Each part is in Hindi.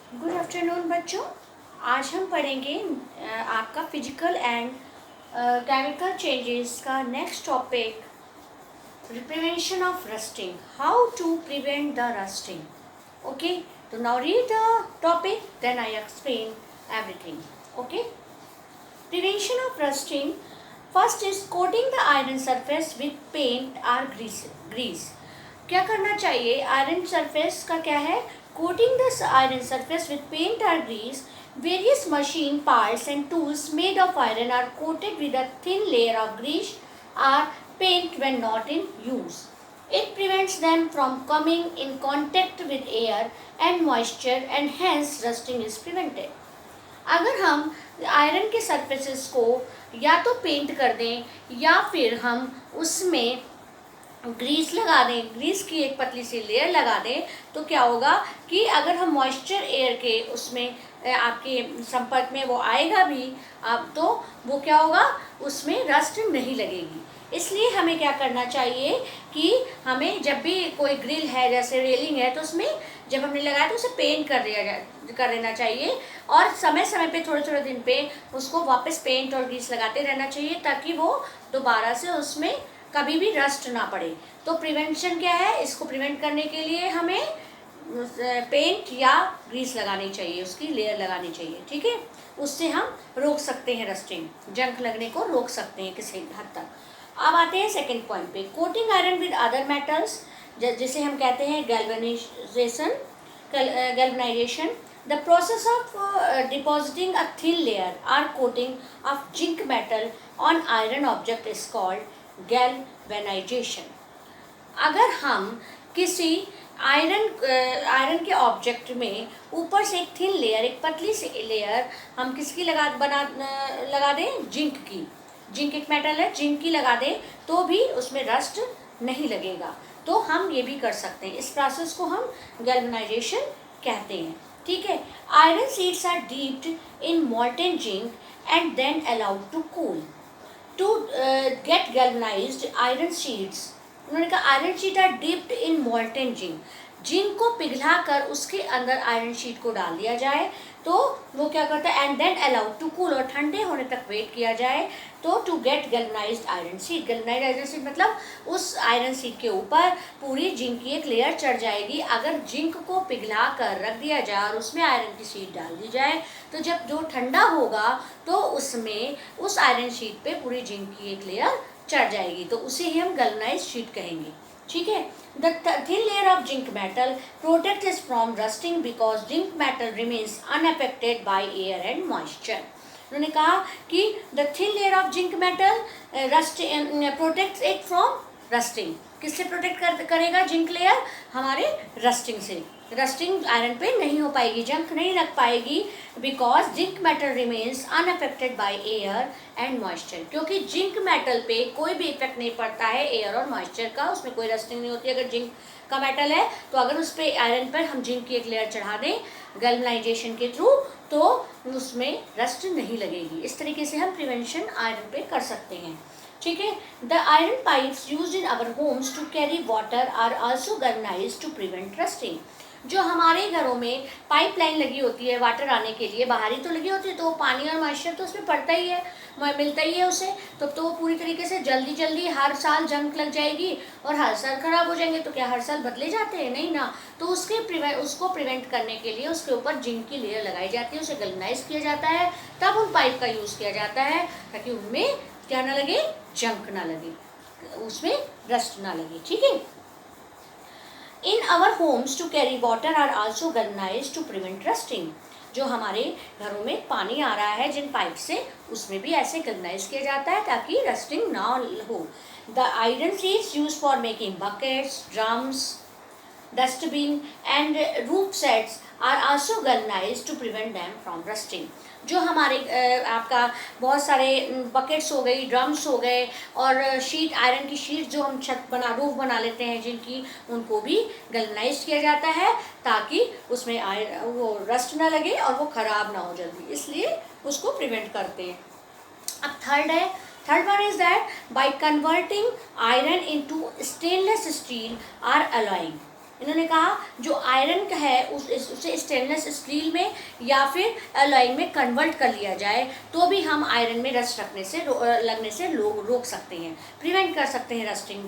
गुड आफ्टरनून बच्चों। आज हम पढ़ेंगे आपका फिजिकल एंड केमिकल चेंजेस का next topic, prevention of rusting, how to prevent the rusting. Okay, तो now read the topic, then I explain everything. Okay, prevention of rusting, first is coating the iron surface with paint or grease. क्या करना चाहिए? आयरन सरफेस का क्या है? Coating the iron surface with paint और grease. Various machine parts and tools made of iron are coated with a thin layer of grease or paint when not in use. It prevents them from coming in contact with air and moisture and hence rusting is prevented. अगर हम आयरन के सरफेसेस को या तो पेंट कर दें या फिर हम उसमें ग्रीस लगा दें, ग्रीस की एक पतली सी लेयर लगा दें, तो क्या होगा कि अगर हम मॉइस्चर एयर के उसमें आपके संपर्क में वो आएगा भी तो वो क्या होगा, उसमें रस्ट नहीं लगेगी। इसलिए हमें क्या करना चाहिए कि हमें जब भी कोई ग्रिल है, जैसे रेलिंग है, तो उसमें जब हमने लगाया तो उसे पेंट कर देना चाहिए और समय समय पे थोड़े थोड़े दिन पे उसको वापस पेंट और ग्रीस लगाते रहना चाहिए ताकि वो दोबारा से उसमें कभी भी रस्ट ना पड़े। तो प्रिवेंशन क्या है? इसको प्रिवेंट करने के लिए हमें पेंट या ग्रीस लगानी चाहिए, उसकी लेयर लगानी चाहिए। ठीक है, उससे हम रोक सकते हैं रस्टिंग, जंग लगने को रोक सकते हैं किसी हद तक। अब आते हैं सेकंड पॉइंट पे, coating iron with other metals, जिसे हम कहते हैं galvanization. The process of depositing a thin layer or coating of zinc metal on iron object is called galvanization. अगर हम किसी आयरन के ऑब्जेक्ट में ऊपर से एक थिन लेयर, एक पतली सी लेयर हम किसकी लगा दें? जिंक की। जिंक एक मेटल है, जिंक की लगा दें तो भी उसमें रस्ट नहीं लगेगा। तो हम ये भी कर सकते हैं, इस प्रोसेस को हम गैल्वेनाइजेशन कहते हैं। ठीक है, iron sheets are dipped in molten zinc and then allowed to cool to get galvanized iron sheets. उन्होंने कहा iron sheet are dipped in molten zinc, zinc को पिघला कर उसके अंदर आयरन शीट को डाल दिया जाए तो वो क्या करता है, and then allowed to cool, और ठंडे होने तक वेट किया जाए तो to get galvanized iron sheet. Galvanized iron sheet मतलब उस आयरन शीट के ऊपर पूरी जिंक की एक लेयर चढ़ जाएगी। अगर जिंक को पिघला कर रख दिया जाए और उसमें आयरन की शीट डाल दी जाए तो जब जो ठंडा होगा तो उसमें उस आयरन शीट पे पूरी जिंक की एक लेयर चढ़ जाएगी, तो उसे ही हम गैल्वेनाइज्ड शीट कहेंगे। ठीक है, the thin layer of zinc metal protect is from rusting because zinc metal remains unaffected by air and moisture. उन्होंने कहा कि the thin layer of zinc metal rust protects it from rusting. किससे प्रोटेक्ट करेगा जिंक लेयर? हमारे रस्टिंग से। रस्टिंग आयरन पे नहीं हो पाएगी, जंक नहीं लग पाएगी, because zinc metal remains unaffected by air and moisture. क्योंकि जिंक मेटल पे कोई भी इफेक्ट नहीं पड़ता है एयर और मॉइस्चर का, उसमें कोई रस्टिंग नहीं होती। अगर जिंक का मेटल है तो अगर उस पर आयरन पर हम जिंक की एक लेयर चढ़ा दें गैल्वेनाइजेशन के थ्रू तो उसमें रस्ट नहीं लगेगी। इस तरीके से हम प्रिवेंशन आयरन पे कर सकते हैं। ठीक है, the iron pipes used in our homes to carry water are also galvanized to prevent rusting. जो हमारे घरों में पाइपलाइन लगी होती है वाटर आने के लिए, बाहरी तो लगी होती है, तो पानी और मॉइस्चर तो उसमें पड़ता ही है, मिलता ही है उसे, तो वो पूरी तरीके से जल्दी जल्दी हर साल जंग लग जाएगी और हर साल ख़राब हो जाएंगे। तो क्या हर साल बदले जाते हैं? नहीं ना। तो उसको प्रिवेंट करने के लिए उसके ऊपर जिंक की लेयर लगाई जाती है, उसे गैल्वेनाइज किया जाता है, तब उन पाइप का यूज़ किया जाता है ताकि उनमें क्या ना लगे, जंक ना लगे, उसमें रस्ट ना लगे। ठीक है, in our homes to carry water are also galvanized to prevent rusting. जो हमारे घरों में पानी आ रहा है जिन पाइप से, उसमें भी ऐसे गैल्वेनाइज किया जाता है ताकि रस्टिंग ना हो। The iron sheets use for making buckets, drums, dustbin and roof sets are also galvanized to prevent them from rusting. जो हमारे आपका बहुत सारे बकेट्स हो गई, ड्रम्स हो गए और शीट, आयरन की शीट जो हम रूफ बना लेते हैं जिनकी, उनको भी गैल्वेनाइज किया जाता है ताकि उसमें वो रस्ट ना लगे और वो ख़राब ना हो जल्दी, इसलिए उसको प्रिवेंट करते हैं। अब third one is that by converting iron into stainless steel or alloying. इन्होंने कहा जो आयरन का है उसे स्टेनलेस स्टील में या फिर एलॉय में कन्वर्ट कर लिया जाए तो भी हम आयरन में रस्ट लगने से रोक सकते हैं, प्रिवेंट कर सकते हैं रस्टिंग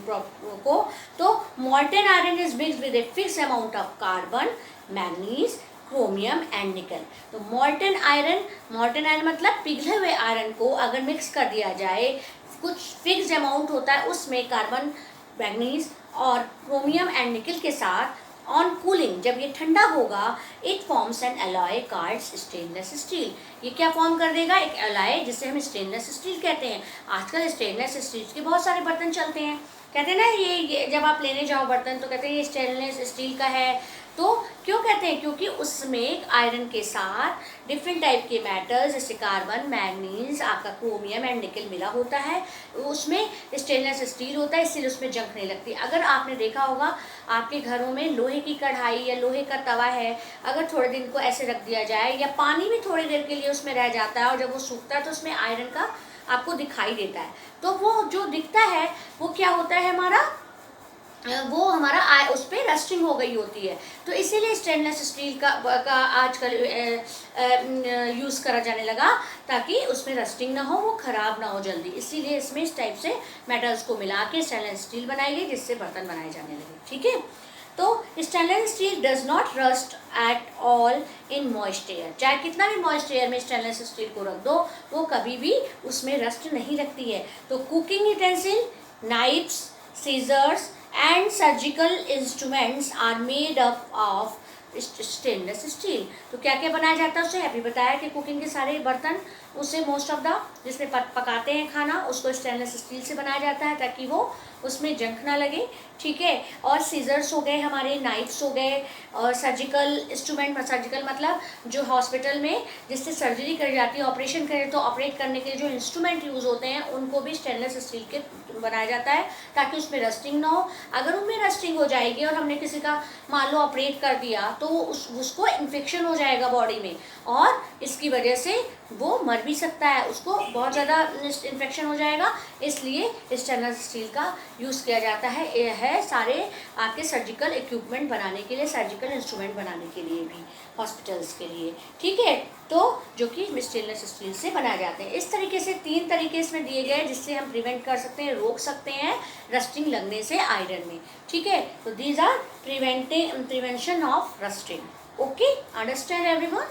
को। तो मॉल्टन iron is mixed with a fix amount of carbon, manganese, chromium and निकल। तो मॉल्टन आयरन मतलब पिघले हुए आयरन को अगर मिक्स कर दिया जाए, कुछ फिक्स अमाउंट होता है उसमें कार्बन, मैग्नीज और क्रोमियम एंड निकल के साथ, ऑन कूलिंग जब ये ठंडा होगा, it forms an alloy called stainless steel. ये क्या फॉर्म कर देगा? एक एलॉय जिसे हम स्टेनलेस स्टील कहते हैं। आजकल स्टेनलेस स्टील के बहुत सारे बर्तन चलते हैं, कहते हैं ना ये जब आप लेने जाओ बर्तन तो कहते हैं ये स्टेनलेस स्टील का है। तो क्यों कहते हैं? क्योंकि उसमें आयरन के साथ डिफरेंट टाइप के मेटल्स जैसे कार्बन, मैग्नीज, आपका क्रोमियम एंड निकल मिला होता है, उसमें स्टेनलेस स्टील होता है, इसलिए उसमें जंग नहीं लगती। अगर आपने देखा होगा आपके घरों में लोहे की कढ़ाई या लोहे का तवा है, अगर थोड़े दिन को ऐसे रख दिया जाए या पानी भी थोड़ी देर के लिए उसमें रह जाता है और जब वो सूखता है तो उसमें आयरन का आपको दिखाई देता है, तो वो जो दिखता है वो क्या होता है हमारा उस पर रस्टिंग हो गई होती है। तो इसीलिए स्टेनलेस स्टील का आजकल यूज़ करा जाने लगा ताकि उसमें रस्टिंग ना हो, वो ख़राब ना हो जल्दी। इसीलिए इसमें इस टाइप से मेटल्स को मिला के स्टेनलेस स्टील बनाई गई जिससे बर्तन बनाए जाने लगे। ठीक है, तो stainless steel does not rust at all in moist air. चाहे कितना भी मॉइस्ट एयर में स्टेनलेस स्टील को रख दो वो कभी भी उसमें रस्ट नहीं लगती है। तो cooking utensil, knives, scissors and surgical instruments are made up of stainless steel. तो क्या क्या बनाया जाता है उससे? अभी बताया कि कुकिंग के सारे बर्तन उससे मोस्ट ऑफ द जिसमें पकाते हैं खाना उसको स्टेनलेस स्टील से बनाया जाता है ताकि वो उसमें जंग ना लगे। ठीक है, और सीजर्स हो गए हमारे, नाइफ्स हो गए, और सर्जिकल इंस्ट्रूमेंट, सर्जिकल मतलब जो हॉस्पिटल में जिससे सर्जरी करी जाती है, ऑपरेशन करें तो ऑपरेट करने के लिए जो इंस्ट्रूमेंट यूज़ होते हैं उनको भी स्टेनलेस स्टील के बनाया जाता है ताकि उसमें रस्टिंग ना हो। अगर उनमें रस्टिंग हो जाएगी और हमने किसी का मान लो ऑपरेट कर दिया तो उसको इन्फेक्शन हो जाएगा बॉडी में और इसकी वजह से वो मर भी सकता है, उसको बहुत ज़्यादा इन्फेक्शन हो जाएगा। इसलिए स्टेनलेस स्टील का यूज़ किया जाता है सारे आपके सर्जिकल इक्विपमेंट बनाने के लिए, सर्जिकल इंस्ट्रूमेंट बनाने के लिए भी, हॉस्पिटल्स के लिए। ठीक है, तो जो कि स्टेनलेस स्टील से बनाए जाते हैं। इस तरीके से 3 तरीके इसमें दिए गए जिससे हम प्रिवेंट कर सकते हैं, रोक सकते हैं रस्टिंग लगने से आयरन में। ठीक है, तो these are prevention of rusting. Okay, understand everyone?